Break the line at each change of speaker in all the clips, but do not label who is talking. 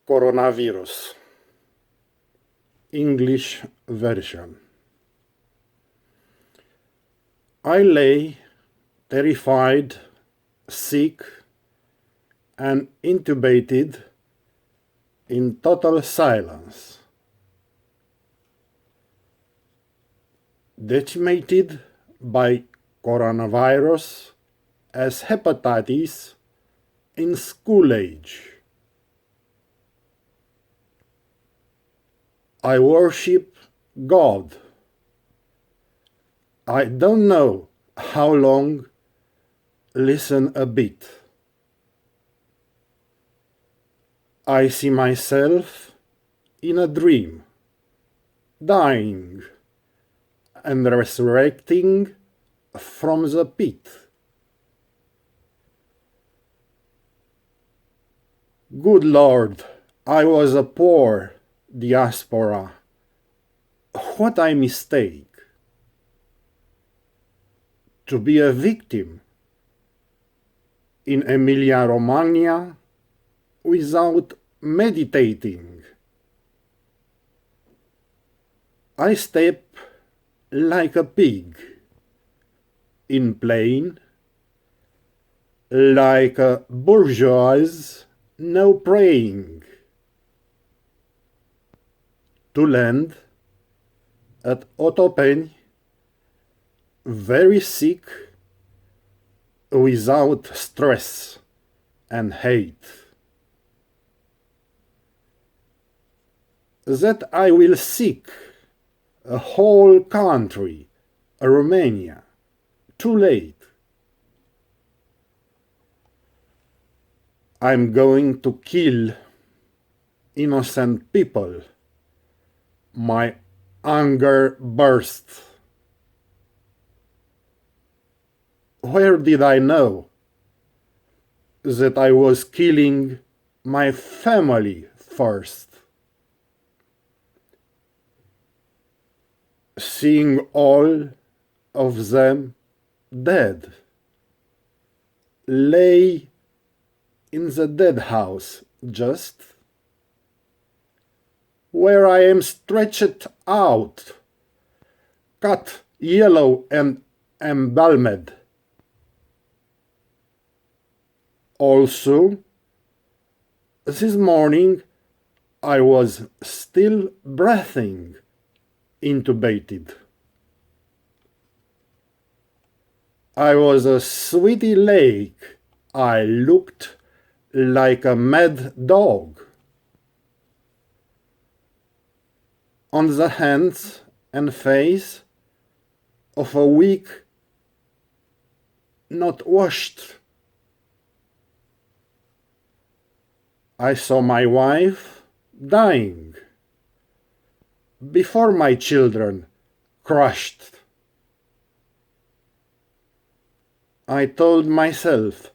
Coronavirus. English version. I lay terrified, sick, and intubated in total silence, decimated by coronavirus as hepatitis in school age. I worship God. I don't know how long. Listen a bit. I see myself in a dream, dying and resurrecting from the pit. Good Lord, I was a poor diaspora. What a mistake. To be a victim in Emilia-Romagna without meditating. I step like a pig in plane, like a bourgeois, no praying. To land at Otopen, very sick, without stress and hate. That I will seek a whole country, Romania, too late. I'm going to kill innocent people. My anger bursts. Where did I know that I was killing my family first? Seeing all of them dead, lay in the dead house just where I am stretched out, cut yellow and embalmed. Also, this morning I was still breathing, intubated. I was a sweaty lake. I looked like a mad dog. On the hands and face of a weak, not washed. I saw my wife dying before my children crushed. I told myself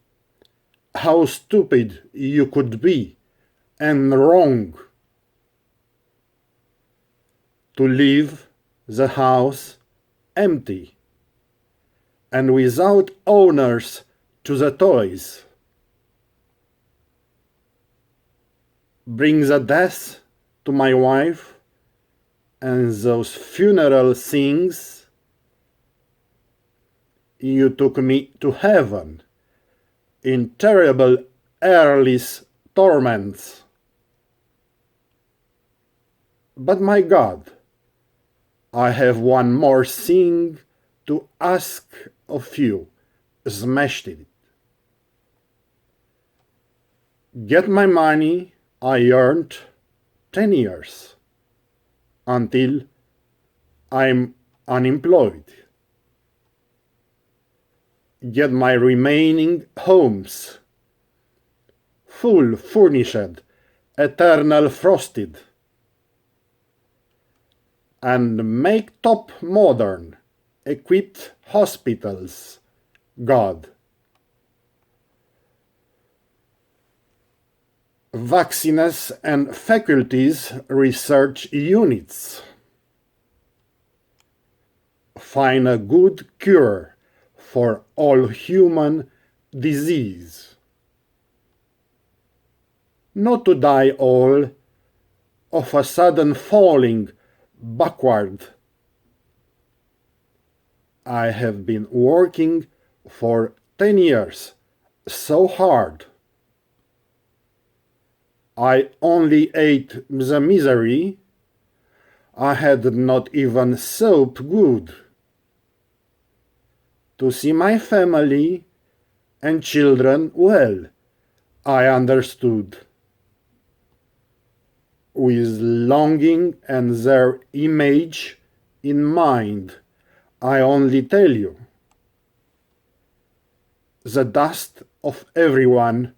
how stupid you could be and wrong to leave the house empty and without owners to the toys. Bring the death to my wife and those funeral things. You took me to heaven in terrible airless torments. But my God, I have one more thing to ask of you. Smashed it. Get my money I earned 10 years until I'm unemployed. Get my remaining homes, full furnished, eternal frosted, and make top modern, equipped hospitals, God. Vaccines and faculties research units. Find a good cure for all human disease. not to die all of a sudden falling backward. I have been working for 10 years so hard. I only ate the misery. I had not even soap good. To see my family and children well, I understood. With longing and their image in mind, I only tell you. The dust of everyone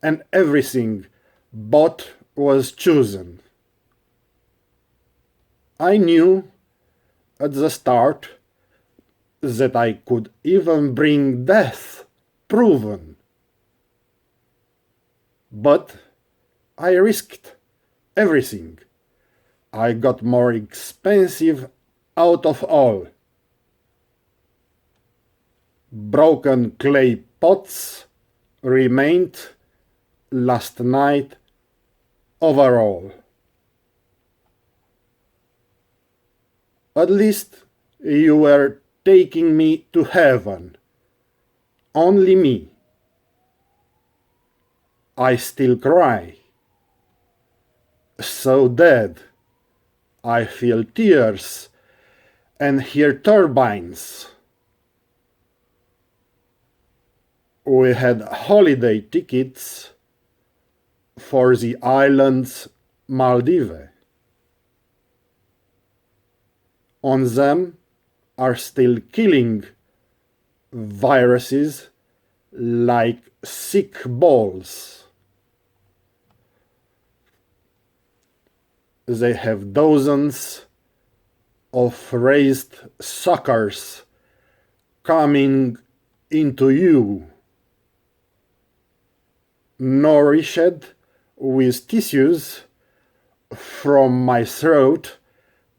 and everything but was chosen. I knew at the start that I could even bring death, proven. But I risked everything. I got more expensive out of all. Broken clay pots remained last night overall. At least you were taking me to heaven. Only me. I still cry. So dead. I feel tears and hear turbines. We had holiday tickets for the islands Maldives. On them are still killing viruses like sick balls. They have dozens of raised suckers coming into you, nourished with tissues from my throat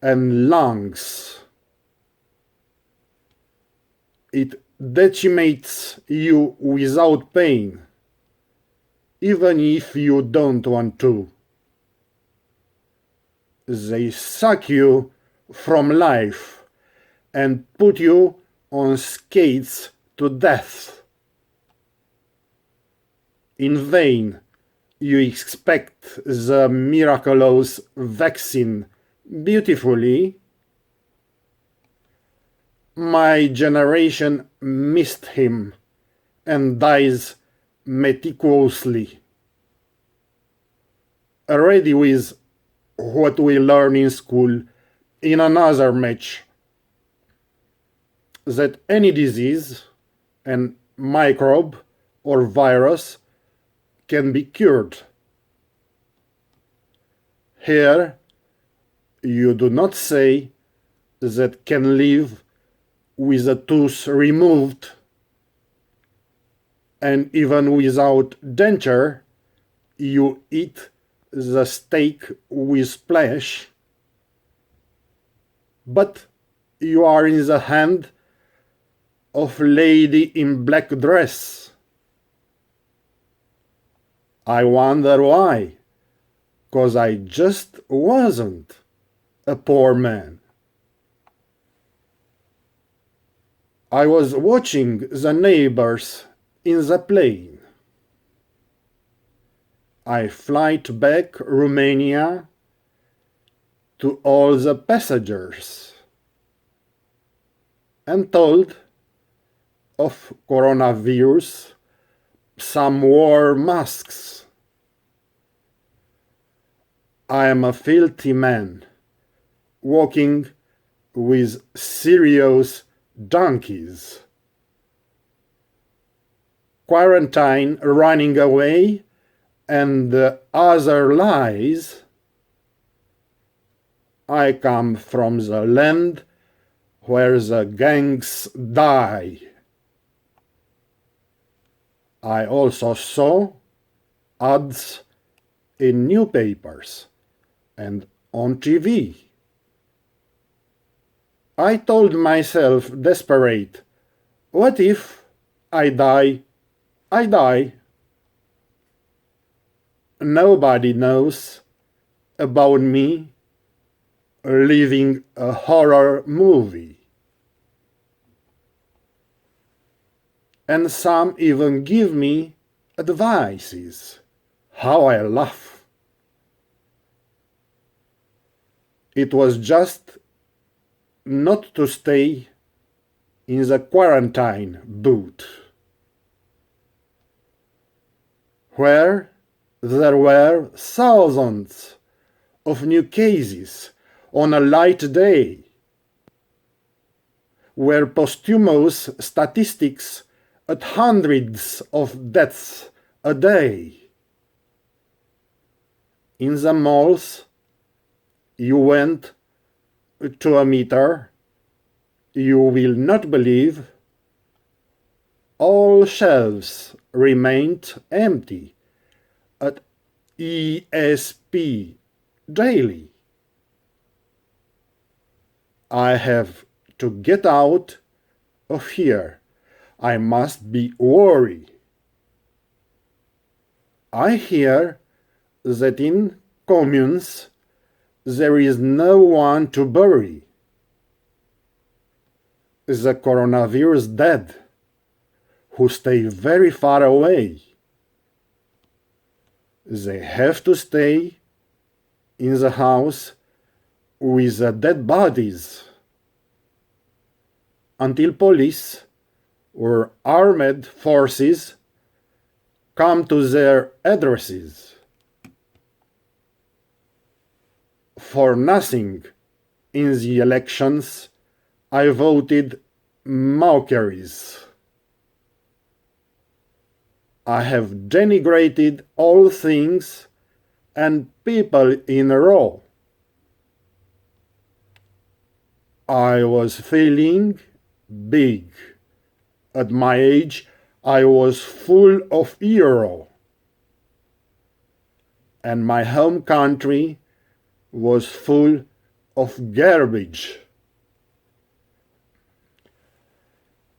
and lungs. It decimates you without pain, even if you don't want to. They suck you from life and put you on skates to death. In vain you expect the miraculous vaccine beautifully. My generation missed him and dies meticulously, ready with what we learn in school in another match, that any disease and microbe or virus can be cured. Here you do not say that can live with a tooth removed, and even without denture you eat the steak with flesh, but you are in the hand of lady in black dress. I wonder why, 'cause I just wasn't a poor man. I was watching the neighbors in the plane. I flight back Romania to all the passengers and told of coronavirus. Some wore masks. I am a filthy man, walking with serious donkeys. Quarantine running away and other lies. I come from the land where the gangs die. I also saw ads in newspapers and on TV. I told myself, desperate, what if I die? I die. nobody knows about me living a horror movie. And some even give me advices. How I laugh. It was just not to stay in the quarantine booth, where there were thousands of new cases on a light day, where posthumous statistics at hundreds of deaths a day. In the malls, you went to a meter, you will not believe, all shelves remained empty at ESP daily. I have to get out of here. I must be worried. I hear that in communes there is no one to bury. The coronavirus dead, who stay very far away. They have to stay in the house with the dead bodies until police or armed forces come to their addresses. For nothing in the elections I voted mockeries. I have denigrated all things and people in a row. I was feeling big. At my age, I was full of hero. And my home country was full of garbage.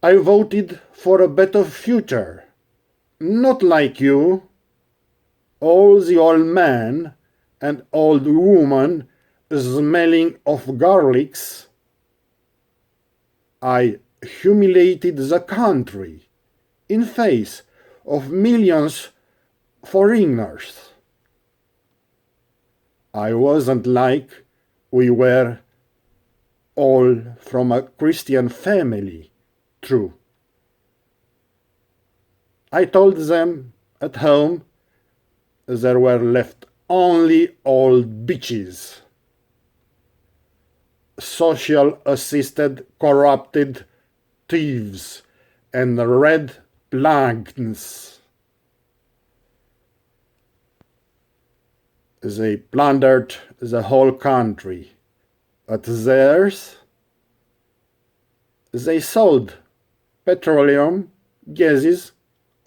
I voted for a better future, not like you, all the old men and old women smelling of garlics. I humiliated the country in face of millions foreigners. I wasn't like we were all from a Christian family, true. I told them at home there were left only old bitches, social-assisted, corrupted thieves and red planks. They plundered the whole country. At theirs, they sold petroleum, gases,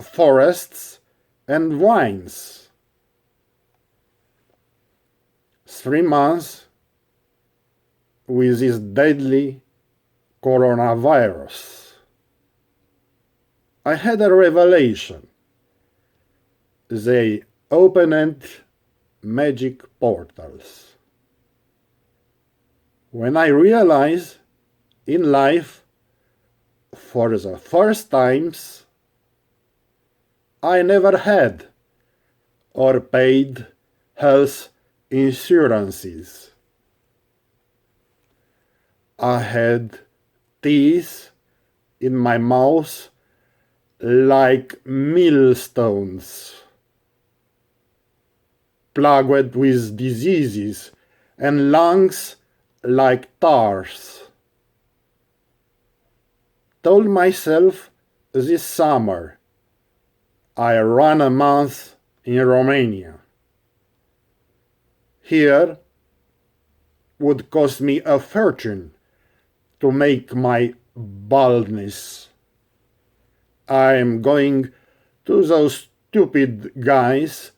forests, and wines. 3 months with this deadly coronavirus. I had a revelation. They opened magic portals. When I realized in life, for the first times, I never had or paid health insurances. I had teeth in my mouth like millstones, plagued with diseases, and lungs like tars. Told myself this summer I ran a month in Romania. Here would cost me a fortune to make my baldness. I am going to those stupid guys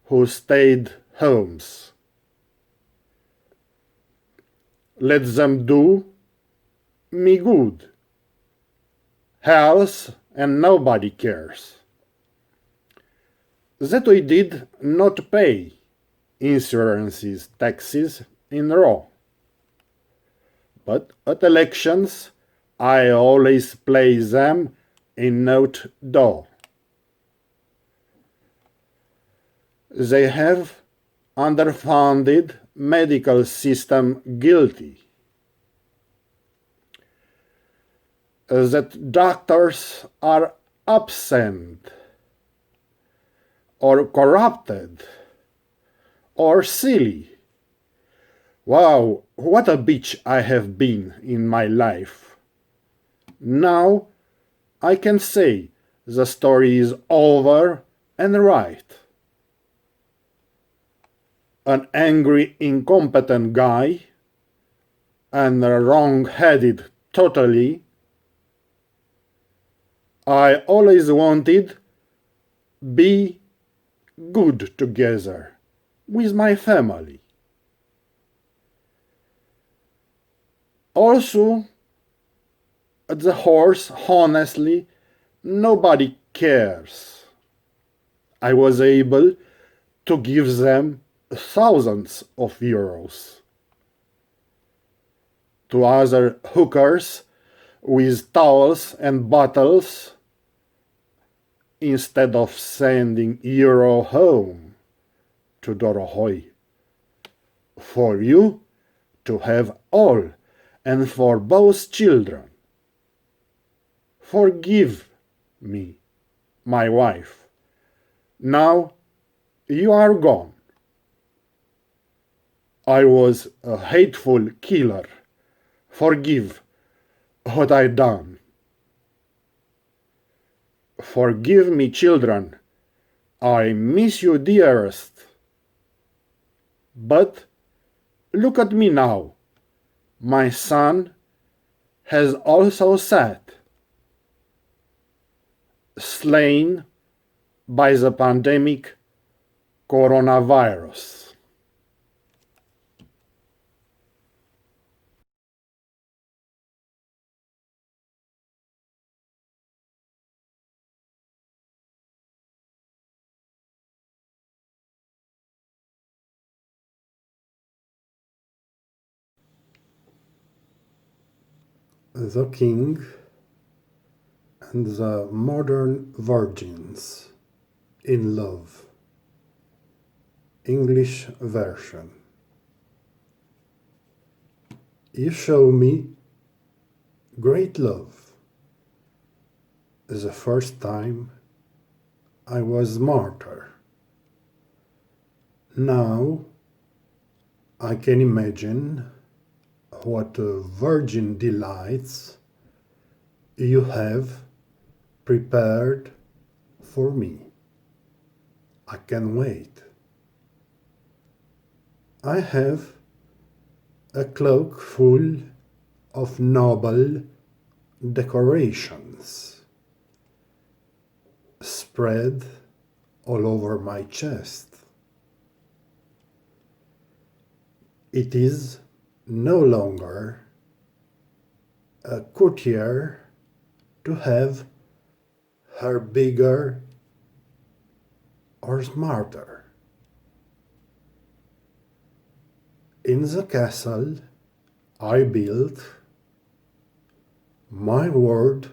who stayed homes. Let them do me good. Health and nobody cares. that we did not pay insurances taxes in raw. But at elections, I always play them in note do. They have underfunded medical system guilty. That doctors are absent or corrupted or silly. Wow, what a bitch I have been in my life. Now I can say the story is over and right. An angry, incompetent guy and wrong-headed totally. I always wanted be good together with my family. Also, at the horse, honestly, nobody cares. I was able to give them thousands of euros. To other hookers with towels and bottles, instead of sending euro home to Dorohoi. For you to have all, and for both children. Forgive me, my wife. Now you are gone. I was a hateful killer. Forgive what I done. Forgive me, children. I miss you dearest. But look at me now. My son has also sat, slain by the pandemic coronavirus. The King and the Modern Virgins in Love. English version. You show me great love. The first time I was martyr. Now I can imagine what virgin delights you have prepared for me. I can wait. I have a cloak full of noble decorations spread all over my chest. It is no longer a courtier to have her bigger or smarter. In the castle I built, my word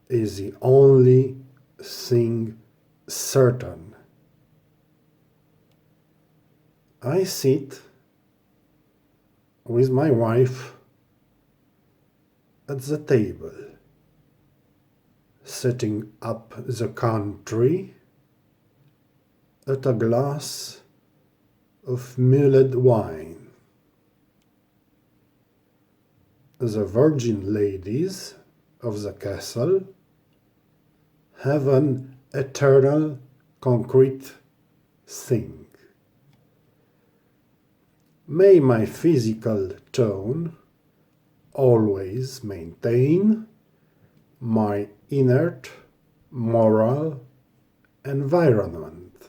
is the only thing certain. I sit with my wife at the table, setting up the country at a glass of mulled wine. The virgin ladies of the castle have an eternal concrete thing. May my physical tone always maintain my inert moral environment.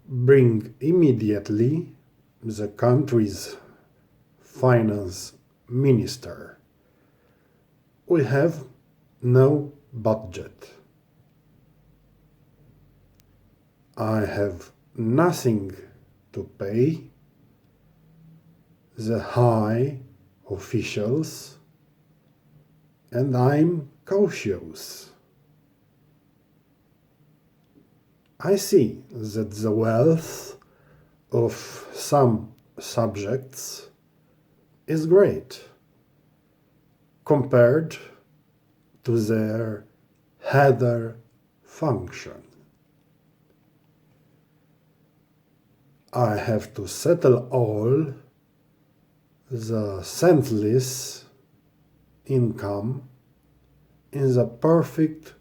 Bring immediately the country's finance minister. We have no budget. I have nothing to pay the high officials, and I'm cautious. I see that the wealth of some subjects is great compared to their header function. I have to settle all the centless income in the perfect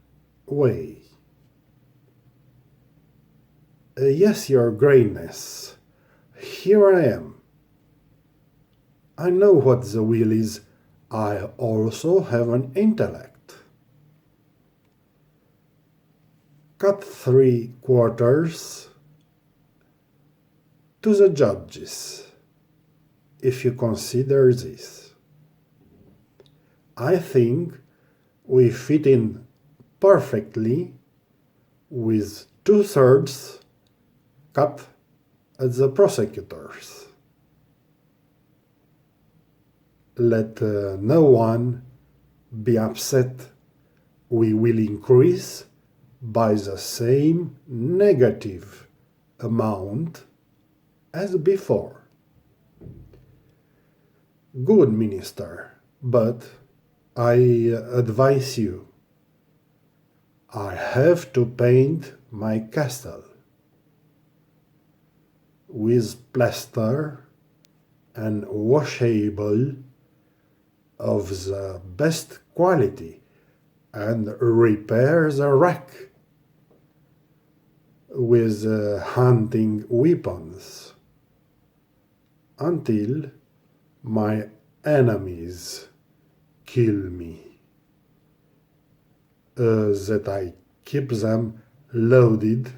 way. Yes, Your Greatness, here I am. I know what the will is. I also have an intellect. Cut 3/4 to the judges, if you consider this. I think we fit in perfectly with 2/3 cut at the prosecutors. Let no one be upset. We will increase by the same negative amount as before. Good, Minister, but I advise you. I have to paint my castle with plaster and washable of the best quality and repair the wreck with hunting weapons until my enemies kill me, that I keep them loaded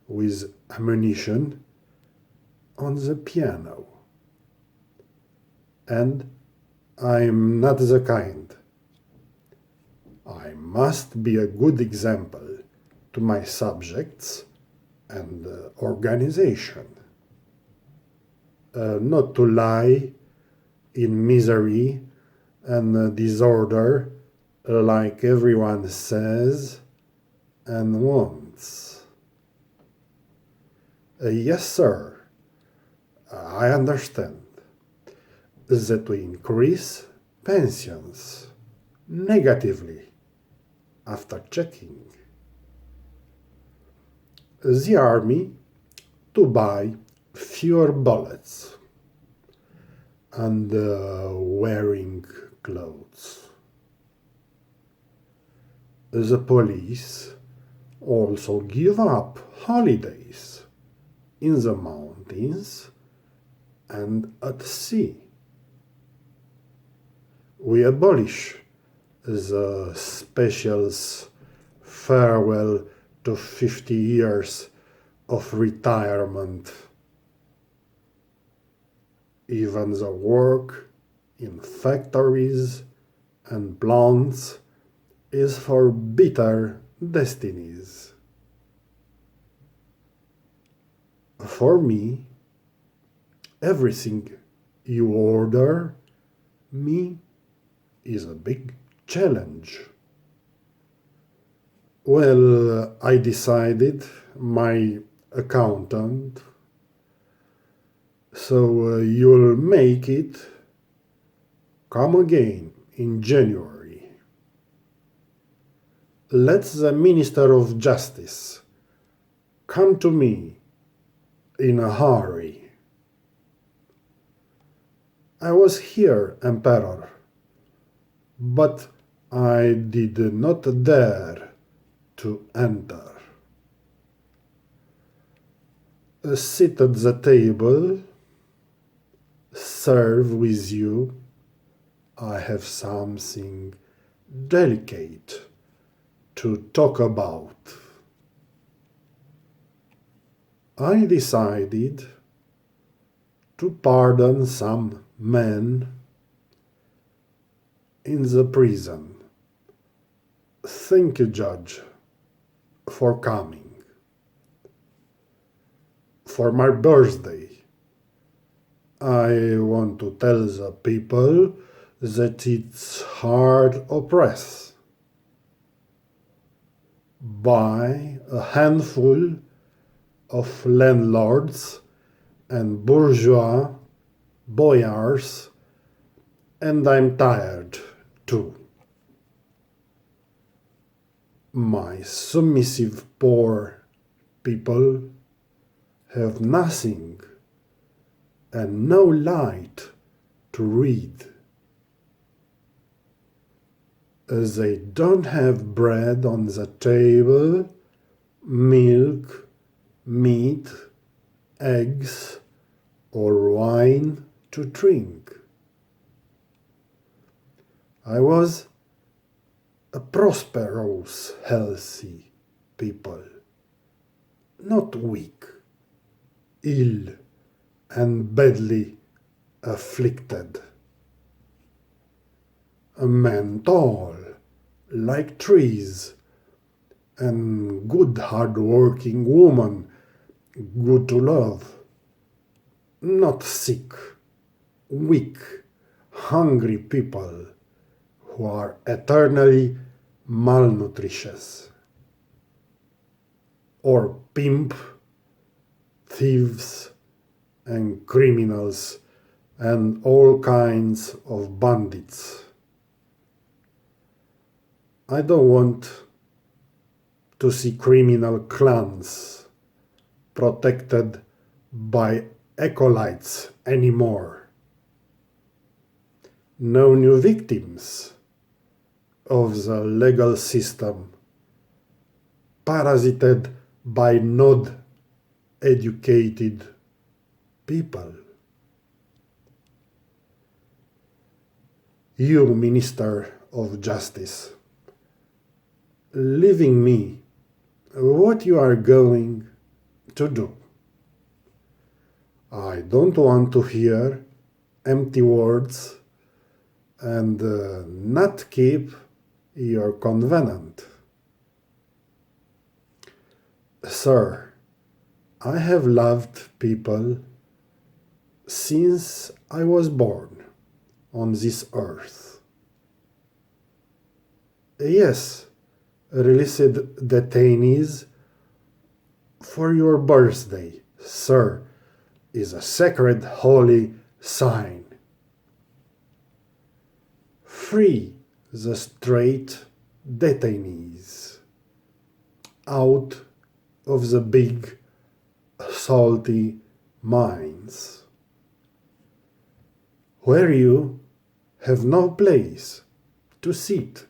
with ammunition on the piano. And I'm not the kind. I must be a good example to my subjects and organization, not to lie in misery and disorder like everyone says and wants. Yes, sir, I understand that we increase pensions negatively after checking. The army to buy fewer bullets and wearing clothes. The police also give up holidays in the mountains and at sea. We abolish the specials farewell to 50 years of retirement. Even the work in factories and plants is for bitter destinies. For me, everything you order me is a big challenge. Well, I decided, my accountant, so you'll make it. Come again in January. Let the Minister of Justice come to me in a hurry. I was here, Emperor, but I did not dare to enter. Sit at the table, serve with you. I have something delicate to talk about. I decided to pardon some men in the prison. Thank you, Judge, for coming. for my birthday. I want to tell the people that it's hard oppressed by a handful of landlords and bourgeois boyars, and I'm tired too. My submissive poor people have nothing and no light to read. As they don't have bread on the table, milk, meat, eggs, or wine to drink. I was a prosperous, healthy people, not weak, ill, and badly afflicted. A man tall, like trees, and good hard-working woman, good to love, not sick, weak, hungry people who are eternally malnutritious, or pimp, thieves, and criminals, and all kinds of bandits. I don't want to see criminal clans protected by acolytes anymore. No new victims of the legal system, parasited by not educated people. You, Minister of Justice, leaving me what you are going to do. I don't want to hear empty words and not keep your covenant. Sir, I have loved people since I was born on this earth. Yes, released detainees for your birthday, sir, is a sacred holy sign. Free the straight detainees out of the big salty mines, where you have no place to sit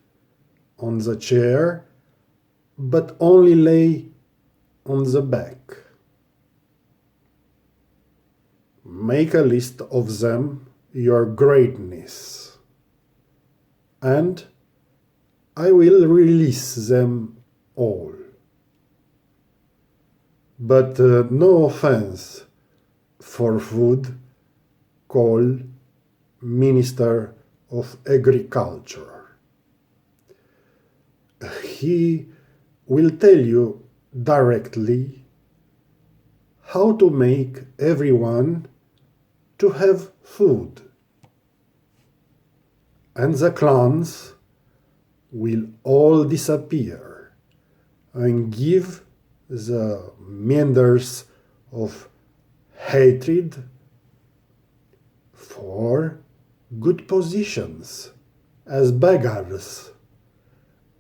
on the chair, but only lay on the back. Make a list of them, your greatness, and I will release them all. But no offense for food, call Minister of Agriculture. He will tell you directly how to make everyone to have food. And the clans will all disappear and give the meanders of hatred for good positions as beggars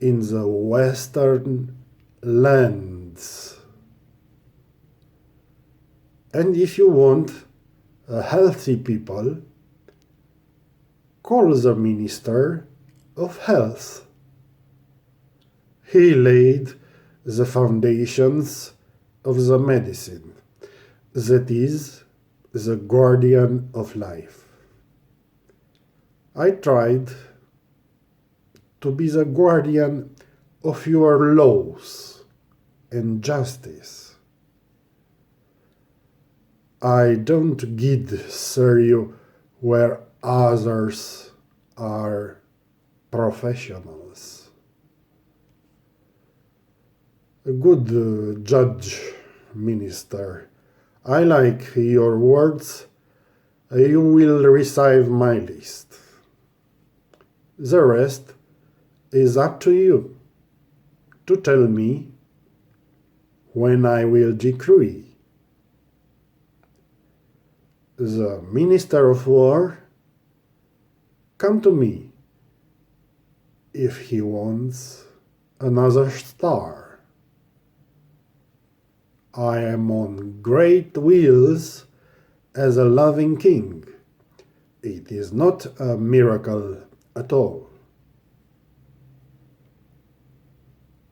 in the western lands. And if you want a healthy people, call the Minister of Health. He laid the foundations of the medicine, that is, the guardian of life. I tried to be the guardian of your laws and justice. I don't guide you where others are professionals. A good judge, minister, I like your words. You will receive my list. The rest is up to you to tell me when I will decree. The Minister of War come to me if he wants another star. I am on great wheels as a loving king. It is not a miracle at all.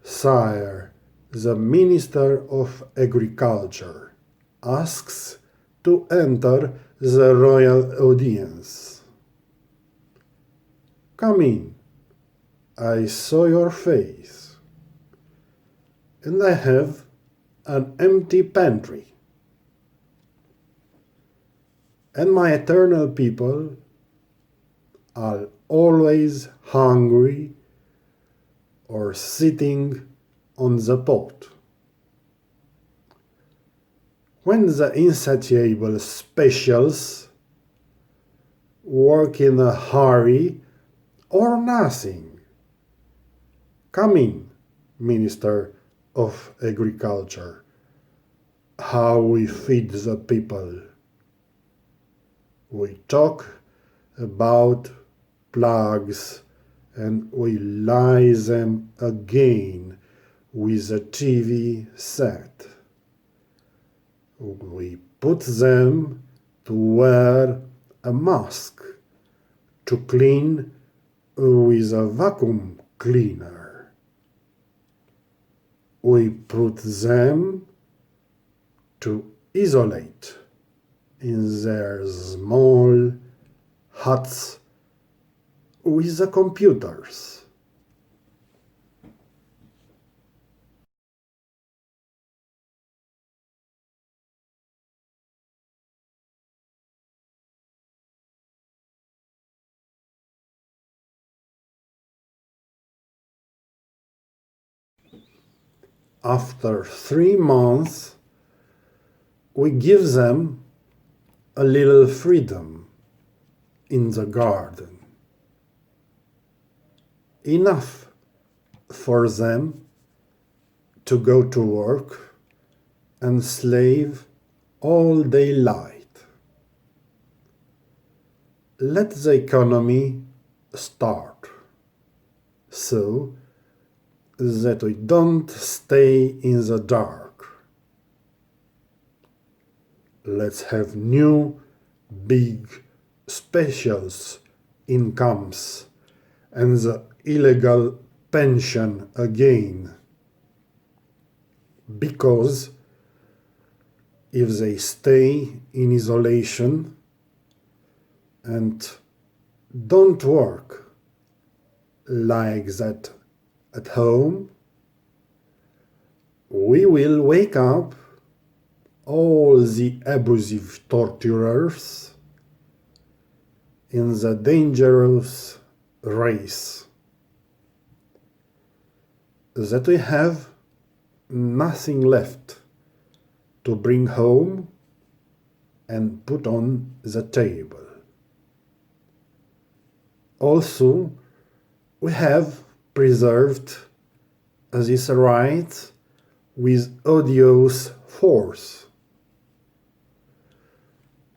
Sire, the Minister of Agriculture asks to enter the royal audience. Come in. I saw your face. And I have an empty pantry. And my eternal people are always hungry or sitting on the pot. When the insatiable specials work in a hurry or nothing. Come in, Minister of Agriculture. How we feed the people. We talk about plagues and we lie them again with a TV set. We put them to wear a mask, to clean with a vacuum cleaner. We put them to isolate in their small huts with the computers. After 3 months, we give them a little freedom in the garden. Enough for them to go to work and slave all daylight. Let the economy start so that we don't stay in the dark. Let's have new, big, specials incomes and the illegal pension again. Because if they stay in isolation and don't work like that at home, we will wake up all the abusive torturers in the dangerous race that we have nothing left to bring home and put on the table. Also, we have preserved this right with odious force.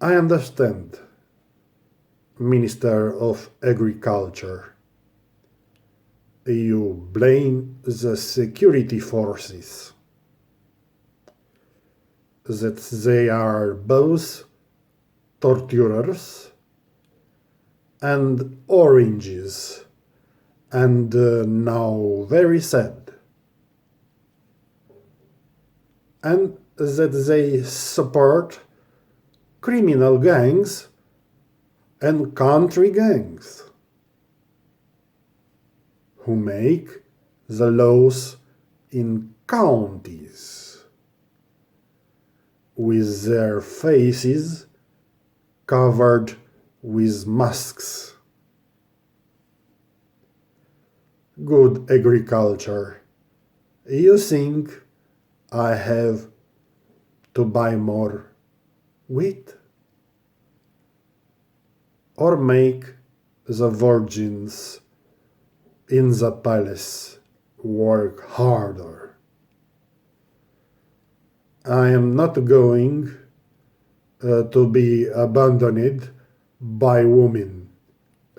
I understand, Minister of Agriculture. You blame the security forces, that they are both torturers and oranges, and now very sad, and that they support criminal gangs and country gangs who make the laws in counties with their faces covered with masks. Good agriculture. You think I have to buy more with, or make the virgins in the palace work harder. I am not going to be abandoned by women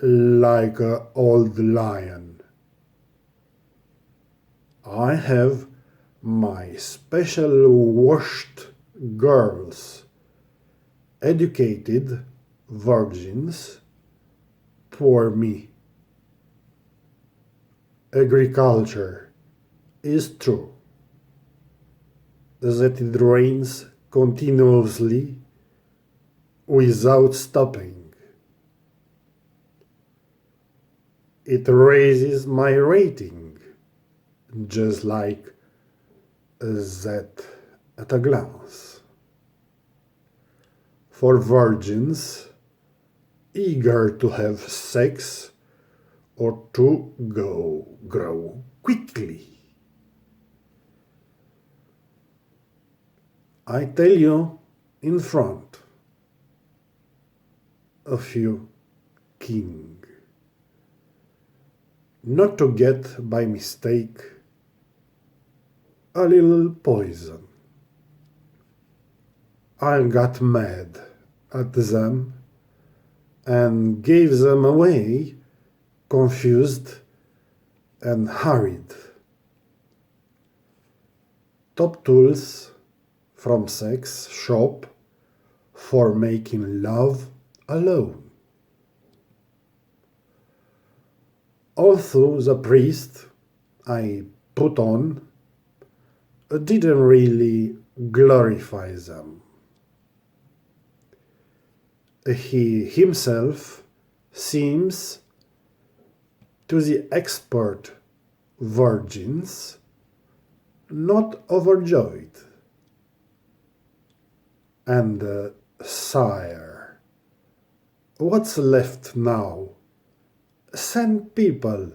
like an old lion. I have my special washed girls, educated virgins for me. Agriculture is true that it rains continuously without stopping. It raises my rating, just like that at a glance. For virgins eager to have sex or to grow quickly. I tell you in front of you, king, not to get by mistake a little poison. I got mad at them and gave them away, confused and hurried. Top tools from sex shop for making love alone. Although the priest I put on didn't really glorify them. He himself seems to the expert virgins not overjoyed. And sire, what's left now? Send people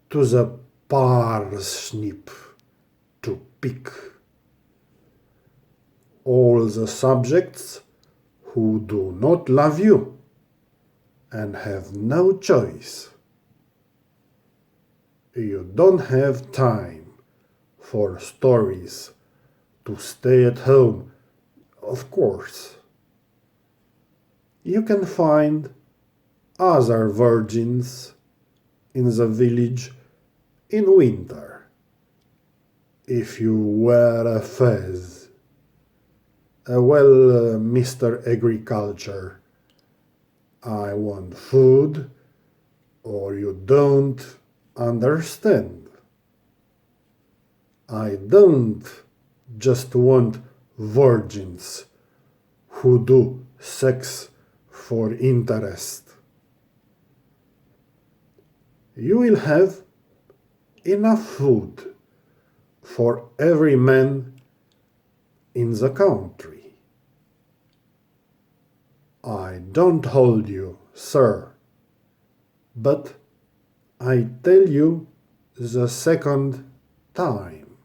to the parsnip to pick. All the subjects who do not love you and have no choice. You don't have time for stories to stay at home, of course. You can find other virgins in the village in winter if you wear a fez. Well, Mr. Agriculture, I want food, or you don't understand. I don't just want virgins who do sex for interest. You will have enough food for every man in the country. I don't hold you, sir, but I tell you the second time.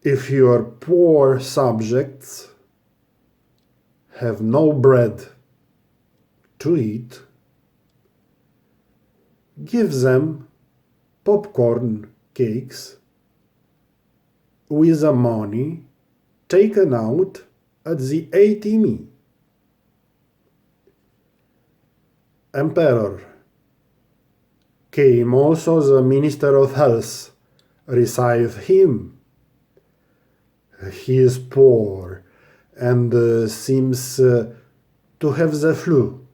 If your poor subjects have no bread to eat, give them popcorn cakes with the money taken out at the ATM. Emperor, came also the Minister of Health, receive him. He is poor and seems to have the flu,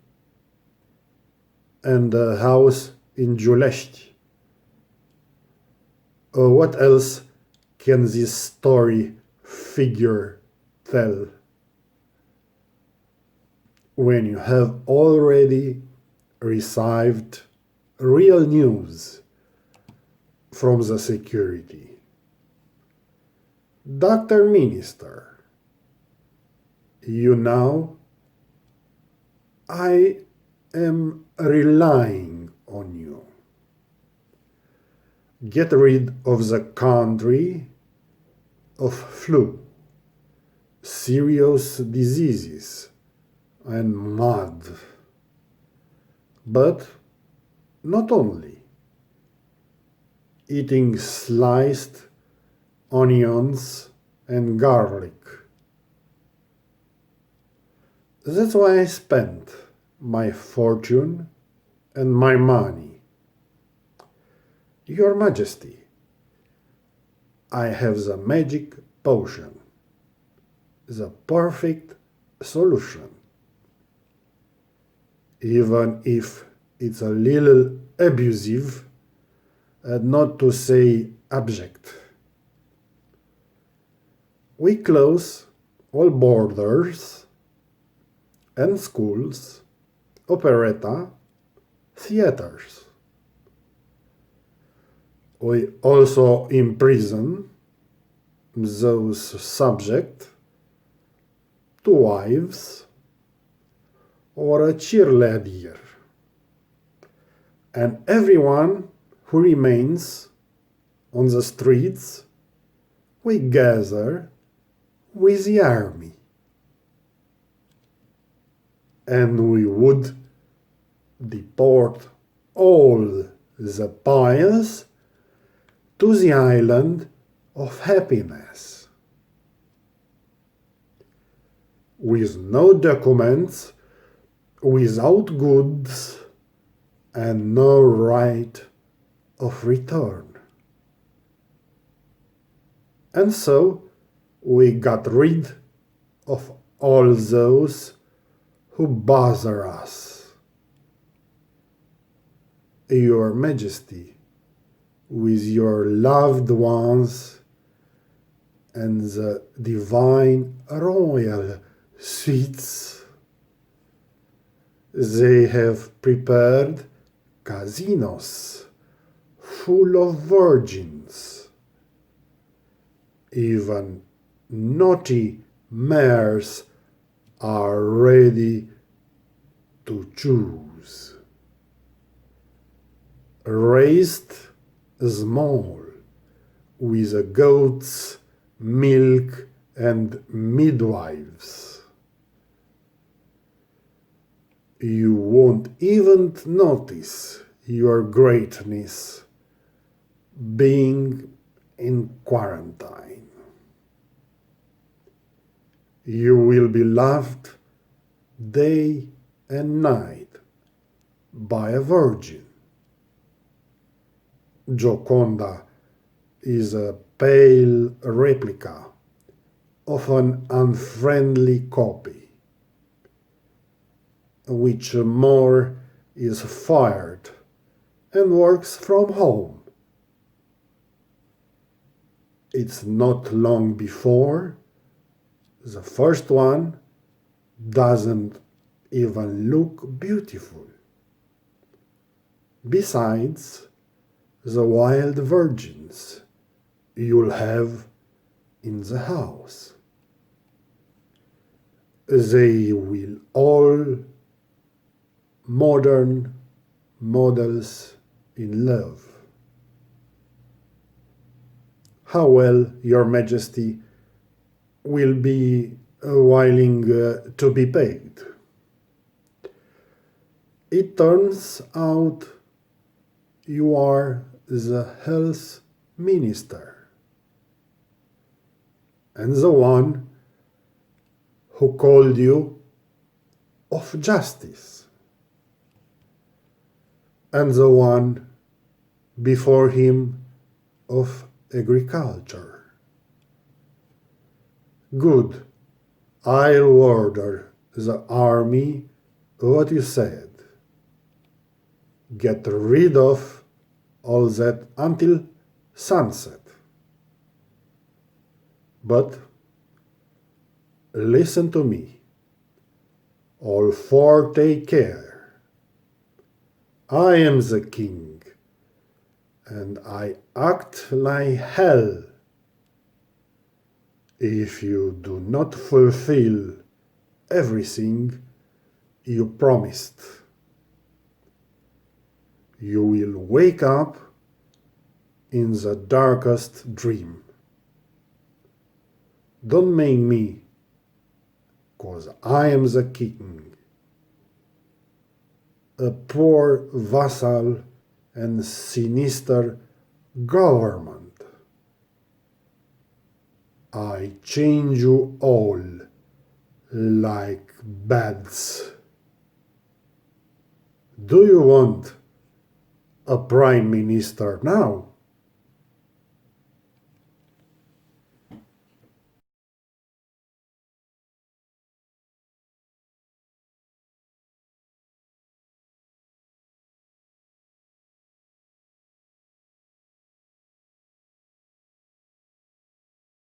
and a house in Julești. What else can this story figure tell? When you have already received real news from the security. Dr. Minister, you know, I am relying on you. Get rid of the country of flu serious diseases and mud. But not only. Eating sliced onions and garlic. That's why I spent my fortune and my money. Your Majesty, I have the magic potion, the perfect solution. Even if it's a little abusive, not to say abject. We close all borders and schools, operetta, theaters. We also imprison those subject to wives or a cheerleader, and everyone who remains on the streets, we gather with the army. And we would deport all the pious to the island of happiness. With no documents, without goods, and no right of return. And so we got rid of all those who bother us. Your Majesty, with your loved ones and the divine royal suites, they have prepared casinos full of virgins. Even naughty mares are ready to choose. Raised small with goats, milk, and midwives. You won't even notice your greatness being in quarantine. You will be loved day and night by a virgin. Gioconda is a pale replica of an unfriendly copy, which more is fired and works from home. It's not long before the first one doesn't even look beautiful. Besides the wild virgins you'll have in the house. They will all modern models in love. How well your Majesty will be willing to be paid. It turns out you are the health minister and the one who called you of justice, and the one before him of agriculture. Good, I'll order the army what you said. Get rid of all that until sunset. But listen to me. All four take care. I am the king, and I act like hell if you do not fulfill everything you promised. You will wake up in the darkest dream. Don't make me 'cause I am the king, a poor vassal and sinister government. I change you all like beds. Do you want a prime minister now?